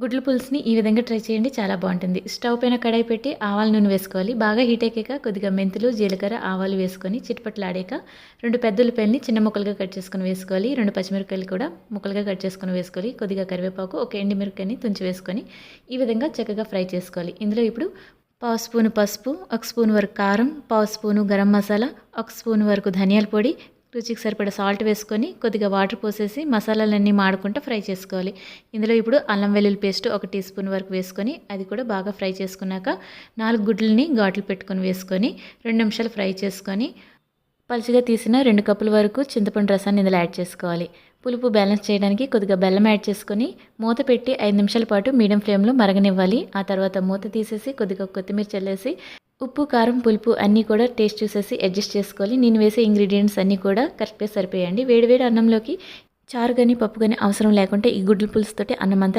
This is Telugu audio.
గుడ్ల పులుసుని ఈ విధంగా ట్రై చేయండి. చాలా బావుంటుంది. స్టవ్ పైన కడాయి పెట్టి ఆవాల నూనె వేసుకోవాలి. బాగా హీట్ ఎక్కాక కొద్దిగా మెంతులు, జీలకర్ర, ఆవాలు వేసుకొని చిటపటలాడాక 2 పెద్ద ఉల్లిపాయలని చిన్న ముక్కలుగా కట్ చేసుకొని వేసుకోవాలి. 2 పచ్చిమిరపకాయలు కూడా ముక్కలుగా కట్ చేసుకొని వేసుకోవాలి. కొద్దిగా కరివేపాకు, ఒక ఎండుమిరపకాయని తుంచి వేసుకొని ఈ విధంగా చక్కగా ఫ్రై చేసుకోవాలి. ఇందులో ఇప్పుడు పావు స్పూను పసుపు, ఒక స్పూన్ వరకు కారం, పావు స్పూను గరం మసాలా, ఒక స్పూన్ వరకు ధనియాల పొడి, రుచికి సరిపడా సాల్ట్ వేసుకొని కొద్దిగా వాటర్ పోసేసి మసాలాలన్నీ మాడుకుంటూ ఫ్రై చేసుకోవాలి. ఇందులో ఇప్పుడు అల్లం వెల్లుల్లి పేస్ట్ 1 టీ స్పూన్ వరకు వేసుకొని అది కూడా బాగా ఫ్రై చేసుకున్నాక 4 గుడ్లని ఘాట్లు పెట్టుకొని వేసుకొని 2 నిమిషాలు ఫ్రై చేసుకొని పలుచగా తీసిన 2 కప్పుల వరకు చింతపండు రసాన్ని ఇందులో యాడ్ చేసుకోవాలి. పులుపు బ్యాలెన్స్ చేయడానికి కొద్దిగా బెల్లం యాడ్ చేసుకొని మూత పెట్టి 5 నిమిషాల పాటు మీడియం ఫ్లేమ్లో మరగనివ్వాలి. ఆ తర్వాత మూత తీసేసి కొద్దిగా కొత్తిమీర చల్లేసి ఉప్పు, కారం, పులుపు అన్నీ కూడా టేస్ట్ చూసేసి అడ్జస్ట్ చేసుకోవాలి. నేను వేసే ఇంగ్రీడియంట్స్ అన్నీ కూడా కరెక్ట్‌గా సరిపోయాయండి. వేడి వేడి అన్నంలోకి చారు గాని, పప్పు గాని అవసరం లేకుంటే ఈ గుడ్ల పులుసుతోటి అన్నమంతా